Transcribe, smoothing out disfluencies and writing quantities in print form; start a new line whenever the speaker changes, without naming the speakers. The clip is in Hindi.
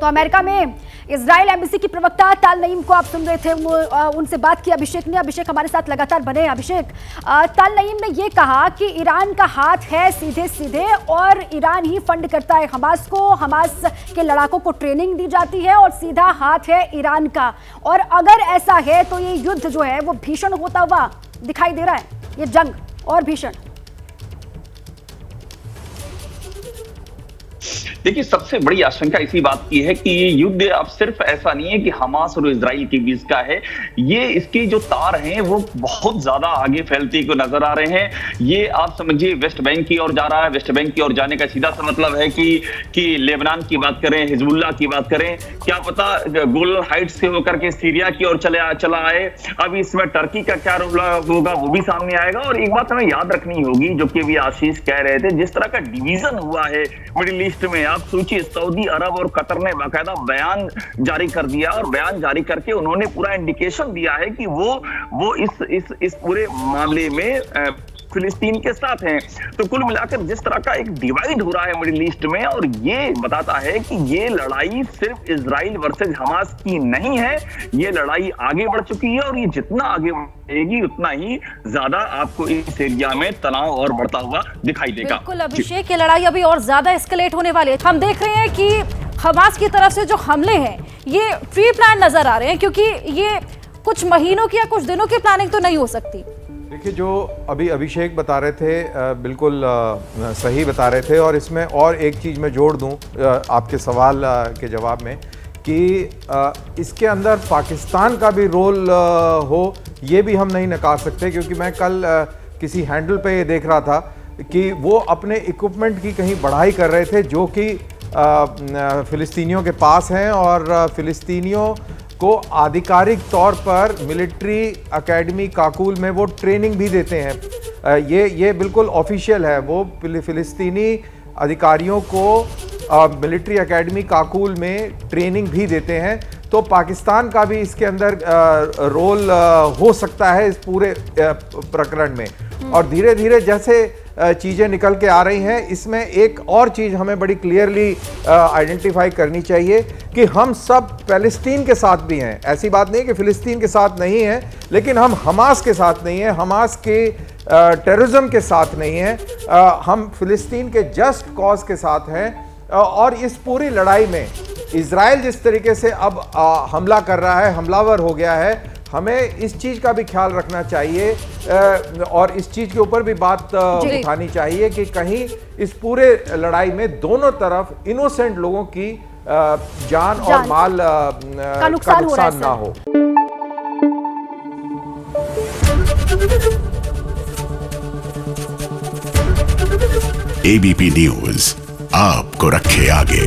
तो अमेरिका में इजराइल एम्बेसी की प्रवक्ता ताल नईम को आप सुन रहे थे, उनसे बात की अभिषेक ने। अभिषेक हमारे साथ लगातार बने। अभिषेक, ताल नईम ने यह कहा कि ईरान का हाथ है सीधे सीधे और ईरान ही फंड करता है हमास को, हमास के लड़ाकों को ट्रेनिंग दी जाती है और सीधा हाथ है ईरान का। और अगर ऐसा है तो ये युद्ध जो है वो भीषण होता हुआ दिखाई दे रहा है, ये जंग और भीषण।
देखिए, सबसे बड़ी आशंका इसी बात की है कि ये युद्ध अब सिर्फ ऐसा नहीं है कि हमास और इजराइल के बीच का है, ये इसके जो तार हैं वो बहुत ज्यादा आगे फैलते को नजर आ रहे हैं। ये आप समझिए वेस्ट बैंक की ओर जा रहा है। वेस्ट बैंक की ओर जाने का सीधा सा मतलब है कि लेबनान की बात करें, हिजबुल्लाह की बात करें, क्या पता गोलन हाइट्स से होकर के सीरिया की ओर चला आए। अब इसमें टर्की का क्या रोल होगा वो भी सामने आएगा। और एक बात हमें याद रखनी होगी, जो कि अभी आशीष कह रहे थे, जिस तरह का डिवीजन हुआ है मिडिल ईस्ट में, आप सोचिए सऊदी अरब और कतर ने बाकायदा बयान जारी कर दिया और बयान जारी करके उन्होंने पूरा इंडिकेशन दिया है कि वो इस पूरे मामले में फिलिस्तीन के साथ हैं। तो कुल मिलाकर जिस तरह का एक डिवाइड हो रहा है मिडिल ईस्ट में, और ये बताता है कि ये लड़ाई सिर्फ इजराइल वर्सेस हमास की नहीं है, ये लड़ाई आगे बढ़ चुकी है और ये जितना आगे बढ़ेगी उतना ही ज्यादा आपको इस एरिया में तनाव और बढ़ता हुआ दिखाई देगा।
बिल्कुल अभिषेक, ये लड़ाई अभी और ज्यादा एस्केलेट होने वाली है। हम देख रहे हैं कि हमास की तरफ से जो हमले हैं ये प्री प्लान नजर आ रहे हैं, क्योंकि ये कुछ महीनों की या कुछ दिनों की प्लानिंग तो नहीं हो सकती।
देखिए, जो अभी अभिषेक बता रहे थे बिल्कुल सही बता रहे थे। और इसमें और एक चीज़ मैं जोड़ दूं आपके सवाल के जवाब में, कि इसके अंदर पाकिस्तान का भी रोल हो, ये भी हम नहीं नकार सकते। क्योंकि मैं कल किसी हैंडल पे ये देख रहा था कि वो अपने इक्विपमेंट की कहीं बढ़ाई कर रहे थे जो कि फ़िलिस्तीनियों के पास हैं, और फ़िलिस्तीनियों को आधिकारिक तौर पर मिलिट्री एकेडमी काकुल में वो ट्रेनिंग भी देते हैं। ये बिल्कुल ऑफिशियल है। वो फ़िलिस्तीनी अधिकारियों को मिलिट्री एकेडमी काकुल में ट्रेनिंग भी देते हैं। तो पाकिस्तान का भी इसके अंदर रोल हो सकता है इस पूरे प्रकरण में। और धीरे धीरे जैसे चीज़ें निकल के आ रही हैं, इसमें एक और चीज़ हमें बड़ी क्लियरली आइडेंटिफाई करनी चाहिए कि हम सब फ़लस्तीन के साथ भी हैं। ऐसी बात नहीं कि फ़िलिस्तीन के साथ नहीं है, लेकिन हम हमास के साथ नहीं हैं, हमास के टेररिज्म के साथ नहीं हैं। हम फ़िलिस्तीन के जस्ट कॉज के साथ हैं। और इस पूरी लड़ाई में इजराइल जिस तरीके से अब हमला कर रहा है, हमलावर हो गया है, हमें इस चीज़ का भी ख्याल रखना चाहिए और इस चीज़ के ऊपर भी बात उठानी चाहिए कि कहीं इस पूरे लड़ाई में दोनों तरफ इनोसेंट लोगों की जान और माल का नुकसान ना हो।
एबीपी न्यूज़ आपको रखे आगे।